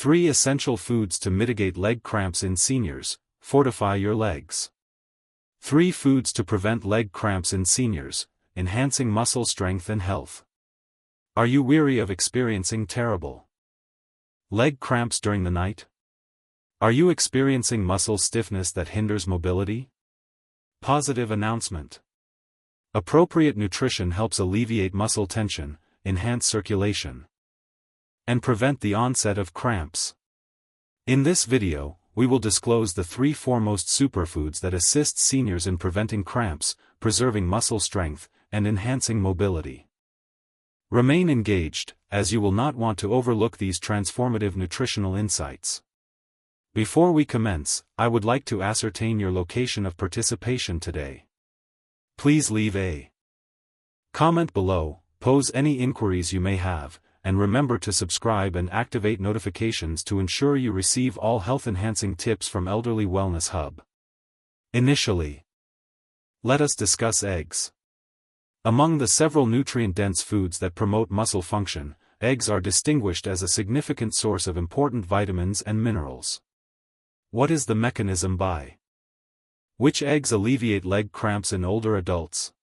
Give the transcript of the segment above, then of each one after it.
3 essential foods to mitigate leg cramps in seniors. Fortify your legs. 3 foods to prevent leg cramps in seniors, enhancing muscle strength and health. Are you weary of experiencing terrible leg cramps during the night? Are you experiencing muscle stiffness that hinders mobility? Positive announcement. Appropriate nutrition helps alleviate muscle tension, enhance circulation, and prevent the onset of cramps. In this video, we will disclose the 3 foremost superfoods that assist seniors in preventing cramps, preserving muscle strength, and enhancing mobility. Remain engaged, as you will not want to overlook these transformative nutritional insights. Before we commence, I would like to ascertain your location of participation today. Please leave a comment below, pose any inquiries you may have, and remember to subscribe and activate notifications to ensure you receive all health-enhancing tips from Elderly Wellness Hub. Initially, let us discuss eggs. Among the several nutrient-dense foods that promote muscle function, eggs are distinguished as a significant source of important vitamins and minerals. What is the mechanism by which eggs alleviate leg cramps in older adults?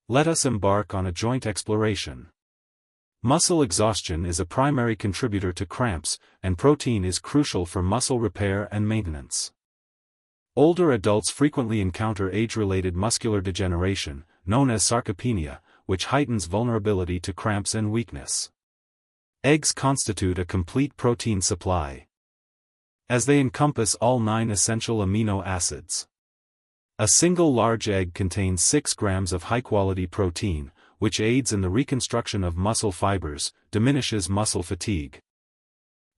Let us embark on a joint exploration. Muscle exhaustion is a primary contributor to cramps, and protein is crucial for muscle repair and maintenance. Older adults frequently encounter age-related muscular degeneration, known as sarcopenia, which heightens vulnerability to cramps and weakness. Eggs constitute a complete protein supply, as they encompass all 9 essential amino acids. A single large egg contains 6 grams of high-quality protein, which aids in the reconstruction of muscle fibers, diminishes muscle fatigue,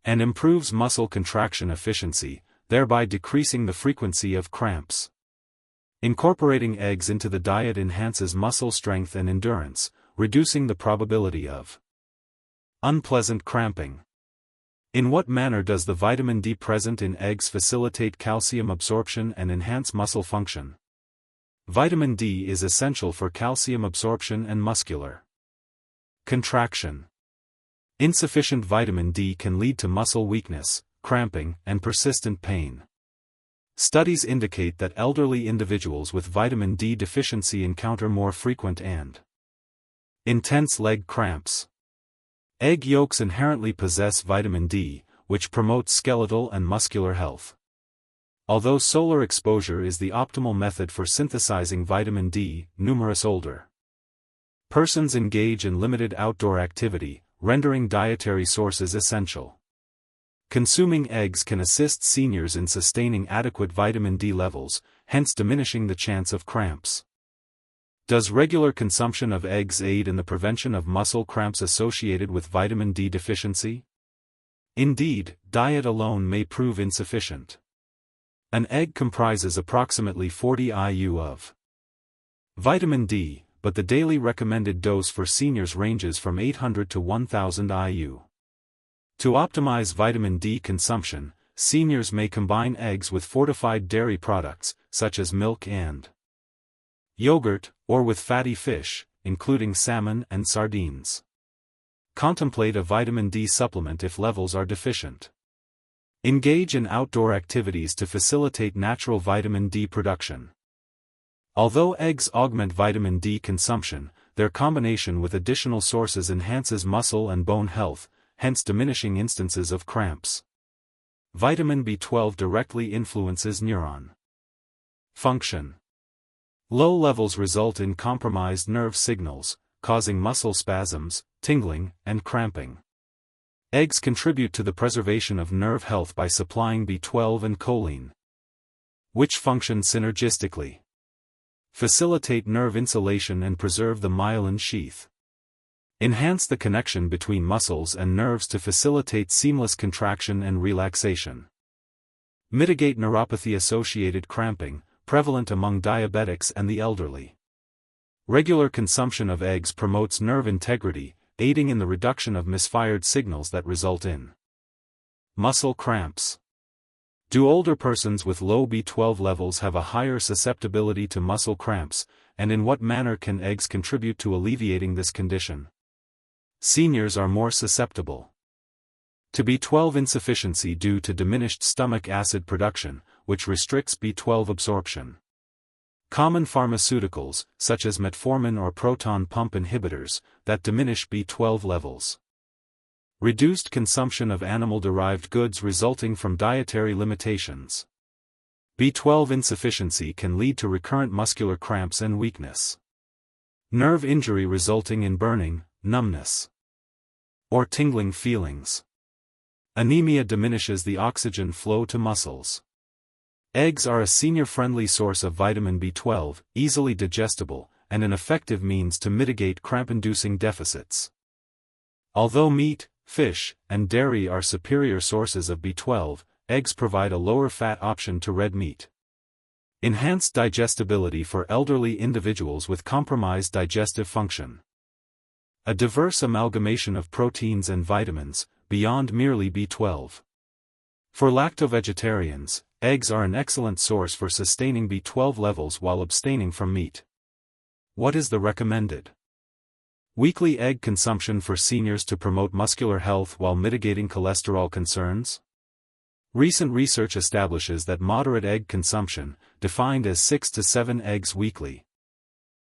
and improves muscle contraction efficiency, thereby decreasing the frequency of cramps. Incorporating eggs into the diet enhances muscle strength and endurance, reducing the probability of unpleasant cramping. In what manner does the vitamin D present in eggs facilitate calcium absorption and enhance muscle function? Vitamin D is essential for calcium absorption and muscular contraction. Insufficient vitamin D can lead to muscle weakness, cramping, and persistent pain. Studies indicate that elderly individuals with vitamin D deficiency encounter more frequent and intense leg cramps. Egg yolks inherently possess vitamin D, which promotes skeletal and muscular health. Although solar exposure is the optimal method for synthesizing vitamin D, numerous older persons engage in limited outdoor activity, rendering dietary sources essential. Consuming eggs can assist seniors in sustaining adequate vitamin D levels, hence diminishing the chance of cramps. Does regular consumption of eggs aid in the prevention of muscle cramps associated with vitamin D deficiency? Indeed, diet alone may prove insufficient. An egg comprises approximately 40 IU of vitamin D, but the daily recommended dose for seniors ranges from 800 to 1000 IU. To optimize vitamin D consumption, seniors may combine eggs with fortified dairy products, such as milk and yogurt, or with fatty fish, including salmon and sardines. Contemplate a vitamin D supplement if levels are deficient. Engage in outdoor activities to facilitate natural vitamin D production. Although eggs augment vitamin D consumption, their combination with additional sources enhances muscle and bone health, hence diminishing instances of cramps. Vitamin B12 directly influences neuron function. Low levels result in compromised nerve signals, causing muscle spasms, tingling, and cramping. Eggs contribute to the preservation of nerve health by supplying B12 and choline, which function synergistically, facilitate nerve insulation and preserve the myelin sheath. Enhance the connection between muscles and nerves to facilitate seamless contraction and relaxation. Mitigate neuropathy-associated cramping, prevalent among diabetics and the elderly. Regular consumption of eggs promotes nerve integrity, aiding in the reduction of misfired signals that result in muscle cramps. Do older persons with low B12 levels have a higher susceptibility to muscle cramps, and in what manner can eggs contribute to alleviating this condition? Seniors are more susceptible To B12 insufficiency due to diminished stomach acid production, which restricts B12 absorption. Common pharmaceuticals, such as metformin or proton pump inhibitors, that diminish B12 levels. Reduced consumption of animal-derived goods resulting from dietary limitations. B12 insufficiency can lead to recurrent muscular cramps and weakness. Nerve injury resulting in burning, numbness, or tingling feelings. Anemia diminishes the oxygen flow to muscles. Eggs are a senior-friendly source of vitamin B12, easily digestible, and an effective means to mitigate cramp-inducing deficits. Although meat, fish, and dairy are superior sources of B12, eggs provide a lower-fat option to red meat. Enhanced digestibility for elderly individuals with compromised digestive function. A diverse amalgamation of proteins and vitamins, beyond merely B12. For lacto-vegetarians, eggs are an excellent source for sustaining B12 levels while abstaining from meat. What is the recommended weekly egg consumption for seniors to promote muscular health while mitigating cholesterol concerns? Recent research establishes that moderate egg consumption, defined as 6 to 7 eggs weekly,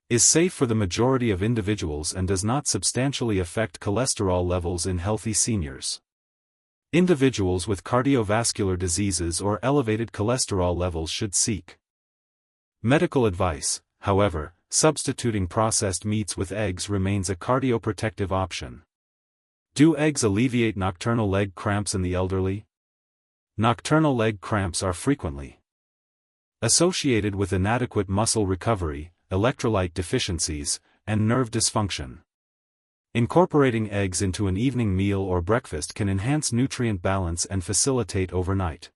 is safe for the majority of individuals and does not substantially affect cholesterol levels in healthy seniors. Individuals with cardiovascular diseases or elevated cholesterol levels should seek medical advice. However, substituting processed meats with eggs remains a cardioprotective option. Do eggs alleviate nocturnal leg cramps in the elderly? Nocturnal leg cramps are frequently associated with inadequate muscle recovery, electrolyte deficiencies, and nerve dysfunction. Incorporating eggs into an evening meal or breakfast can enhance nutrient balance and facilitate overnight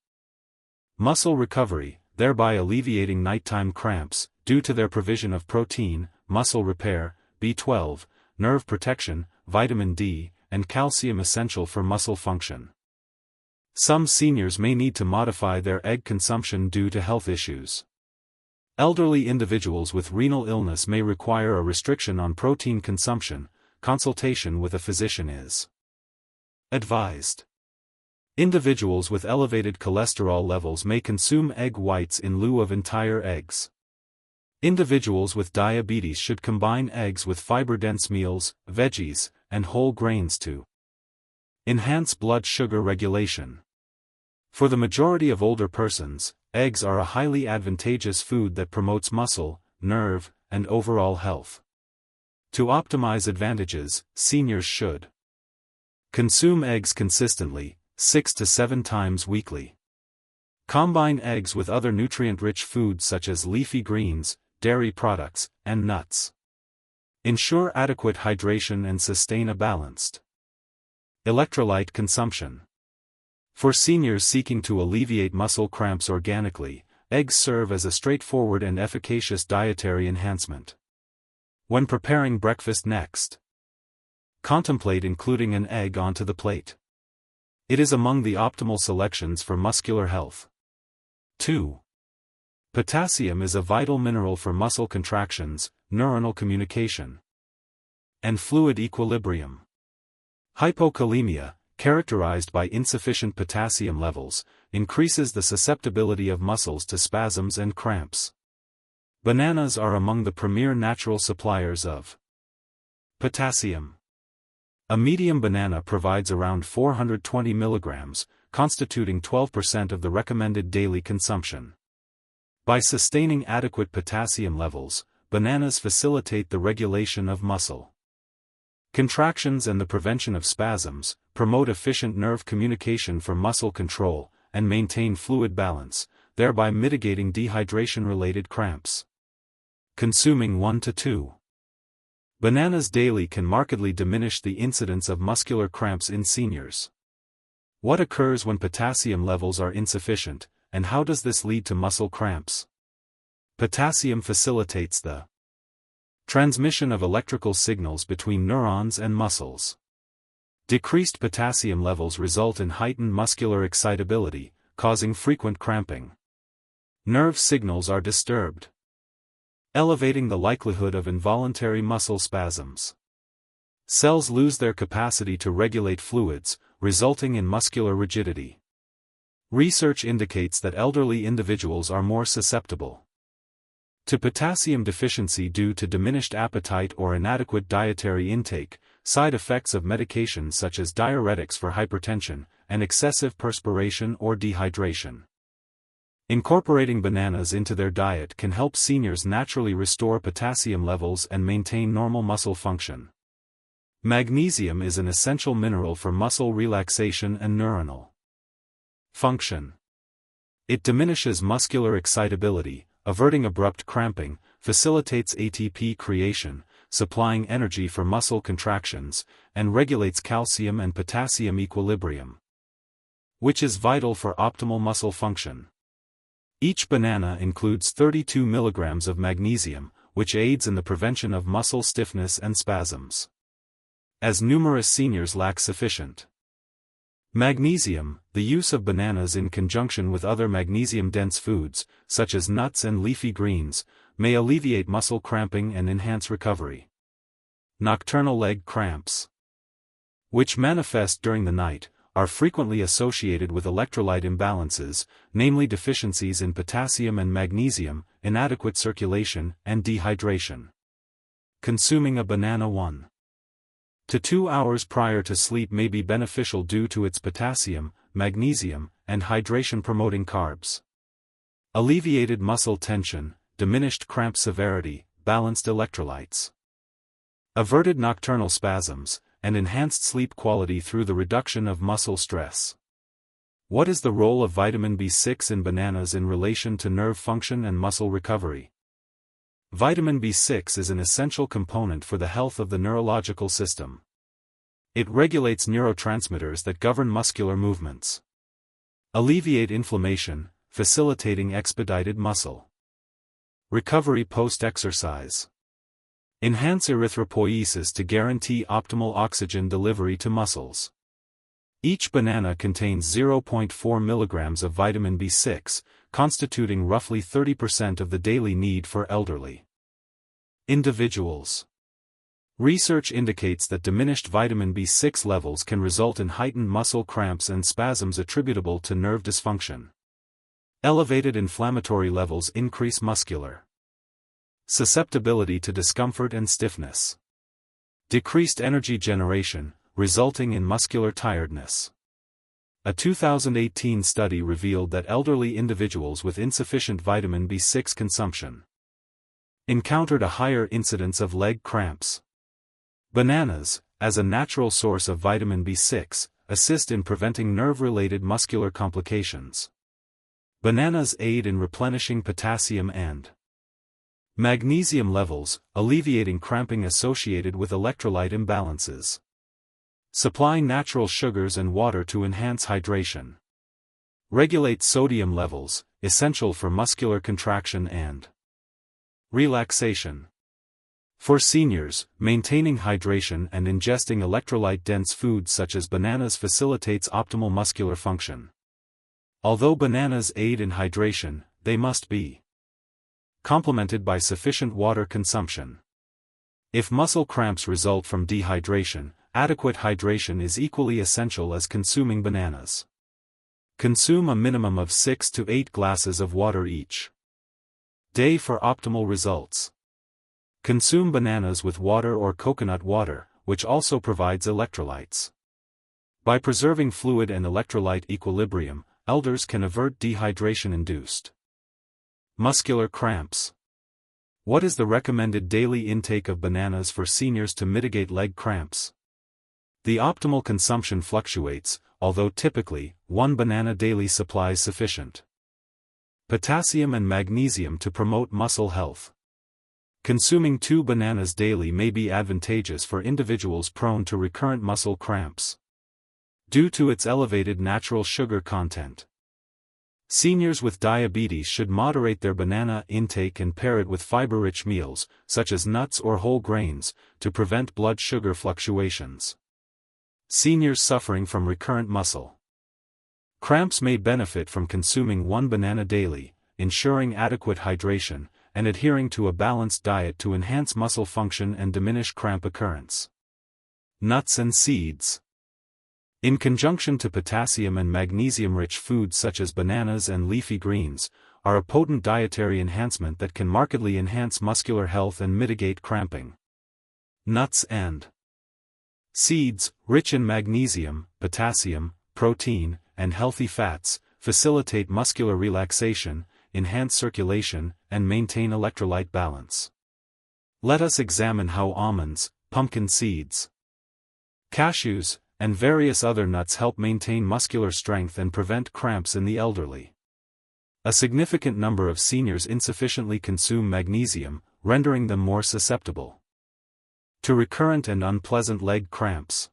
muscle recovery, thereby alleviating nighttime cramps, due to their provision of protein, muscle repair, B12, nerve protection, vitamin D, and calcium essential for muscle function. Some seniors may need to modify their egg consumption due to health issues. Elderly individuals with renal illness may require a restriction on protein consumption. Consultation with a physician is advised. Individuals with elevated cholesterol levels may consume egg whites in lieu of entire eggs. Individuals with diabetes should combine eggs with fiber-dense meals, veggies, and whole grains to enhance blood sugar regulation. For the majority of older persons, eggs are a highly advantageous food that promotes muscle, nerve, and overall health. To optimize advantages, seniors should consume eggs consistently, 6 to 7 times weekly. Combine eggs with other nutrient-rich foods such as leafy greens, dairy products, and nuts. Ensure adequate hydration and sustain a balanced electrolyte consumption. For seniors seeking to alleviate muscle cramps organically, eggs serve as a straightforward and efficacious dietary enhancement. When preparing breakfast next, contemplate including an egg onto the plate. It is among the optimal selections for muscular health. 2. Potassium is a vital mineral for muscle contractions, neuronal communication, and fluid equilibrium. Hypokalemia, characterized by insufficient potassium levels, increases the susceptibility of muscles to spasms and cramps. Bananas are among the premier natural suppliers of potassium. A medium banana provides around 420 milligrams, constituting 12% of the recommended daily consumption. By sustaining adequate potassium levels, bananas facilitate the regulation of muscle contractions and the prevention of spasms, promote efficient nerve communication for muscle control, and maintain fluid balance, thereby mitigating dehydration-related cramps. Consuming 1 to 2 bananas daily can markedly diminish the incidence of muscular cramps in seniors. What occurs when potassium levels are insufficient, and how does this lead to muscle cramps? Potassium facilitates the transmission of electrical signals between neurons and muscles. Decreased potassium levels result in heightened muscular excitability, causing frequent cramping. Nerve signals are disturbed, elevating the likelihood of involuntary muscle spasms. Cells lose their capacity to regulate fluids, resulting in muscular rigidity. Research indicates that elderly individuals are more susceptible to potassium deficiency due to diminished appetite or inadequate dietary intake, side effects of medications such as diuretics for hypertension, and excessive perspiration or dehydration. Incorporating bananas into their diet can help seniors naturally restore potassium levels and maintain normal muscle function. Magnesium is an essential mineral for muscle relaxation and neuronal function. It diminishes muscular excitability, averting abrupt cramping, facilitates ATP creation, supplying energy for muscle contractions, and regulates calcium and potassium equilibrium, which is vital for optimal muscle function. Each banana includes 32 milligrams of magnesium, which aids in the prevention of muscle stiffness and spasms, as numerous seniors lack sufficient magnesium. The use of bananas in conjunction with other magnesium-dense foods, such as nuts and leafy greens, may alleviate muscle cramping and enhance recovery. Nocturnal leg cramps, which manifest during the night, are frequently associated with electrolyte imbalances, namely deficiencies in potassium and magnesium, inadequate circulation, and dehydration. Consuming a banana 1 to 2 hours prior to sleep may be beneficial due to its potassium, magnesium, and hydration-promoting carbs. Alleviated muscle tension, diminished cramp severity, balanced electrolytes, averted nocturnal spasms, and enhanced sleep quality through the reduction of muscle stress. What is the role of vitamin B6 in bananas in relation to nerve function and muscle recovery? Vitamin B6 is an essential component for the health of the neurological system. It regulates neurotransmitters that govern muscular movements, alleviate inflammation, facilitating expedited muscle recovery post-exercise, enhance erythropoiesis to guarantee optimal oxygen delivery to muscles. Each banana contains 0.4 milligrams of vitamin B6, constituting roughly 30% of the daily need for elderly individuals. Research indicates that diminished vitamin B6 levels can result in heightened muscle cramps and spasms attributable to nerve dysfunction. Elevated inflammatory levels increase muscular susceptibility to discomfort and stiffness. Decreased energy generation, resulting in muscular tiredness. A 2018 study revealed that elderly individuals with insufficient vitamin B6 consumption encountered a higher incidence of leg cramps. Bananas, as a natural source of vitamin B6, assist in preventing nerve-related muscular complications. Bananas aid in replenishing potassium and magnesium levels, alleviating cramping associated with electrolyte imbalances. Supply natural sugars and water to enhance hydration. Regulate sodium levels, essential for muscular contraction and relaxation. For seniors, maintaining hydration and ingesting electrolyte-dense foods such as bananas facilitates optimal muscular function. Although bananas aid in hydration, they must be complemented by sufficient water consumption. If muscle cramps result from dehydration, adequate hydration is equally essential as consuming bananas. Consume a minimum of 6 to 8 glasses of water each day for optimal results. Consume bananas with water or coconut water, which also provides electrolytes. By preserving fluid and electrolyte equilibrium, elders can avert dehydration-induced muscular cramps. What is the recommended daily intake of bananas for seniors to mitigate leg cramps? The optimal consumption fluctuates, although typically, 1 banana daily supplies sufficient potassium and magnesium to promote muscle health. Consuming 2 bananas daily may be advantageous for individuals prone to recurrent muscle cramps due to its elevated natural sugar content. Seniors with diabetes should moderate their banana intake and pair it with fiber-rich meals, such as nuts or whole grains, to prevent blood sugar fluctuations. Seniors suffering from recurrent muscle cramps may benefit from consuming 1 banana daily, ensuring adequate hydration, and adhering to a balanced diet to enhance muscle function and diminish cramp occurrence. Nuts and seeds. In conjunction to potassium and magnesium-rich foods such as bananas and leafy greens, are a potent dietary enhancement that can markedly enhance muscular health and mitigate cramping. Nuts and seeds, rich in magnesium, potassium, protein, and healthy fats, facilitate muscular relaxation, enhance circulation, and maintain electrolyte balance. Let us examine how almonds, pumpkin seeds, cashews, and various other nuts help maintain muscular strength and prevent cramps in the elderly. A significant number of seniors insufficiently consume magnesium, rendering them more susceptible to recurrent and unpleasant leg cramps.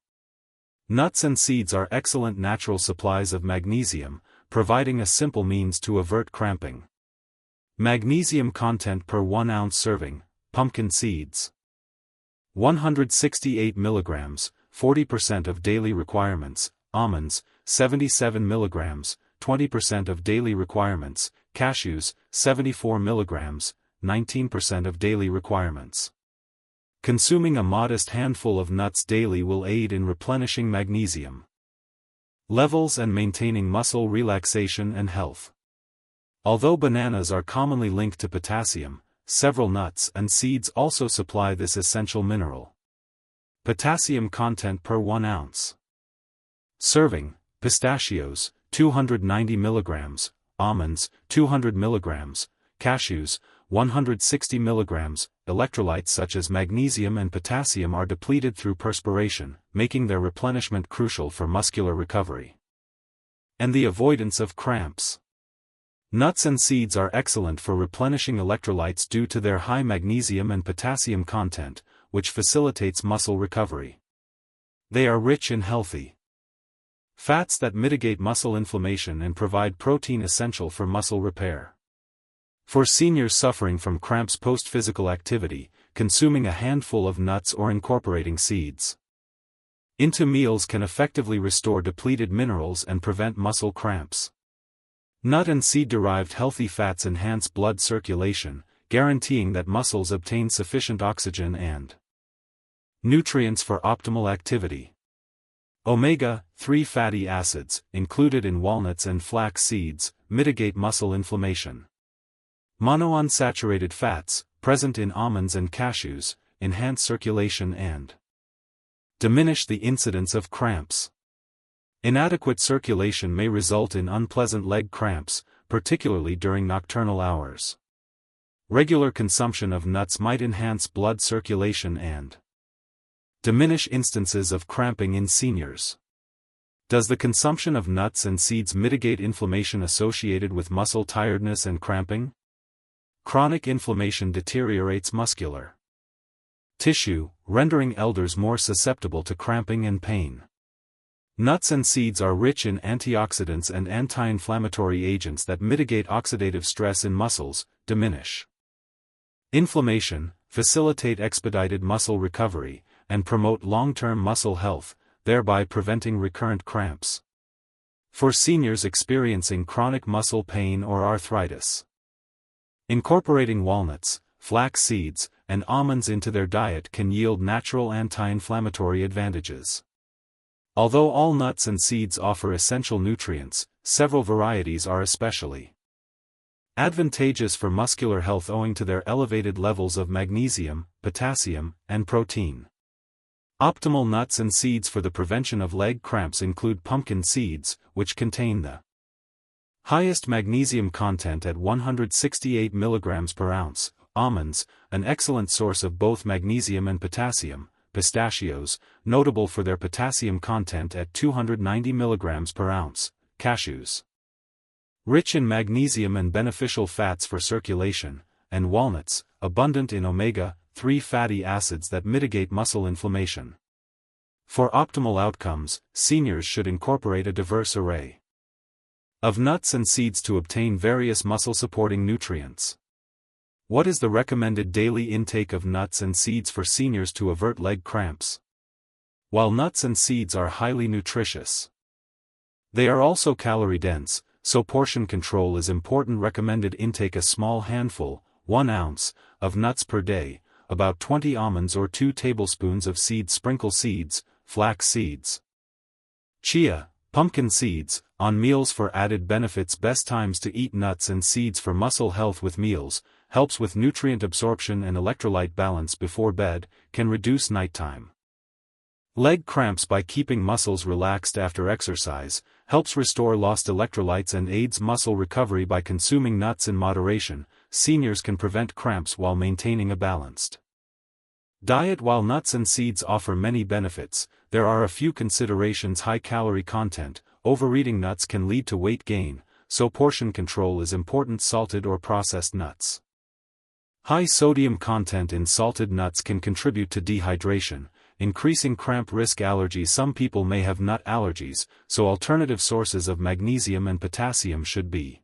Nuts and seeds are excellent natural supplies of magnesium, providing a simple means to avert cramping. Magnesium content per 1 ounce serving: pumpkin seeds, 168 mg, 40% of daily requirements; almonds, 77 mg, 20% of daily requirements; cashews, 74 mg, 19% of daily requirements. Consuming a modest handful of nuts daily will aid in replenishing magnesium levels and maintaining muscle relaxation and health. Although bananas are commonly linked to potassium, several nuts and seeds also supply this essential mineral. Potassium content per 1 ounce serving: pistachios, 290 mg, almonds, 200 mg, cashews, 160 mg. Electrolytes such as magnesium and potassium are depleted through perspiration, making their replenishment crucial for muscular recovery and the avoidance of cramps. Nuts and seeds are excellent for replenishing electrolytes due to their high magnesium and potassium content, which facilitates muscle recovery. They are rich in healthy fats that mitigate muscle inflammation and provide protein essential for muscle repair. For seniors suffering from cramps post-physical activity, consuming a handful of nuts or incorporating seeds into meals can effectively restore depleted minerals and prevent muscle cramps. Nut and seed-derived healthy fats enhance blood circulation, guaranteeing that muscles obtain sufficient oxygen and nutrients for optimal activity. Omega-3 fatty acids, included in walnuts and flax seeds, mitigate muscle inflammation. Monounsaturated fats, present in almonds and cashews, enhance circulation and diminish the incidence of cramps. Inadequate circulation may result in unpleasant leg cramps, particularly during nocturnal hours. Regular consumption of nuts might enhance blood circulation and diminish instances of cramping in seniors. Does the consumption of nuts and seeds mitigate inflammation associated with muscle tiredness and cramping? Chronic inflammation deteriorates muscular tissue, rendering elders more susceptible to cramping and pain. Nuts and seeds are rich in antioxidants and anti-inflammatory agents that mitigate oxidative stress in muscles, diminish inflammation, facilitate expedited muscle recovery, and promote long-term muscle health, thereby preventing recurrent cramps. For seniors experiencing chronic muscle pain or arthritis, incorporating walnuts, flax seeds, and almonds into their diet can yield natural anti-inflammatory advantages. Although all nuts and seeds offer essential nutrients, several varieties are especially advantageous for muscular health owing to their elevated levels of magnesium, potassium, and protein. Optimal nuts and seeds for the prevention of leg cramps include pumpkin seeds, which contain the highest magnesium content at 168 mg per ounce, almonds, an excellent source of both magnesium and potassium, pistachios, notable for their potassium content at 290 mg per ounce, cashews, rich in magnesium and beneficial fats for circulation, and walnuts, abundant in omega-3 fatty acids that mitigate muscle inflammation. For optimal outcomes, seniors should incorporate a diverse array of nuts and seeds to obtain various muscle-supporting nutrients. What is the recommended daily intake of nuts and seeds for seniors to avert leg cramps? While nuts and seeds are highly nutritious, they are also calorie-dense, so portion control is important. Recommended intake: a small handful, 1 ounce, of nuts per day, about 20 almonds or 2 tablespoons of seeds. Sprinkle seeds, flax seeds, Chia, pumpkin seeds, on meals for added benefits. Best times to eat nuts and seeds for muscle health with meals, helps with nutrient absorption and electrolyte balance before bed, can reduce nighttime leg cramps by keeping muscles relaxed after exercise, helps restore lost electrolytes and aids muscle recovery by consuming nuts in moderation. Seniors can prevent cramps while maintaining a balanced diet. While nuts and seeds offer many benefits, there are a few considerations. High calorie content. Overeating nuts can lead to weight gain, so portion control is important. Salted or processed nuts. High sodium content in salted nuts can contribute to dehydration, increasing cramp risk. Allergies. Some people may have nut allergies, so alternative sources of magnesium and potassium should be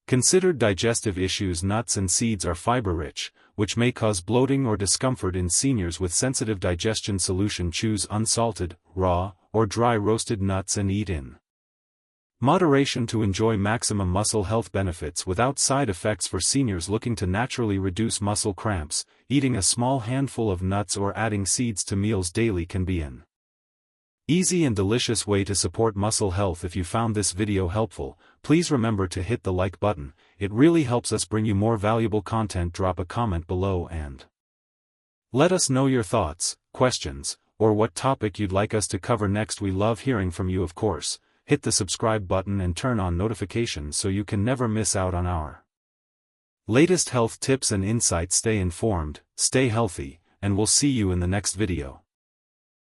considered. Digestive issues. Nuts and seeds are fiber-rich, which may cause bloating or discomfort in seniors with sensitive digestion. Solution: choose unsalted, raw, or dry roasted nuts and eat in moderation to enjoy maximum muscle health benefits without side effects. For seniors looking to naturally reduce muscle cramps, eating a small handful of nuts or adding seeds to meals daily can be an easy and delicious way to support muscle health. If you found this video helpful, please remember to hit the like button. It really helps us bring you more valuable content. Drop a comment below and let us know your thoughts, questions, or what topic you'd like us to cover next. We love hearing from you. Of course, hit the subscribe button and turn on notifications so you can never miss out on our latest health tips and insights. Stay informed, stay healthy, and we'll see you in the next video.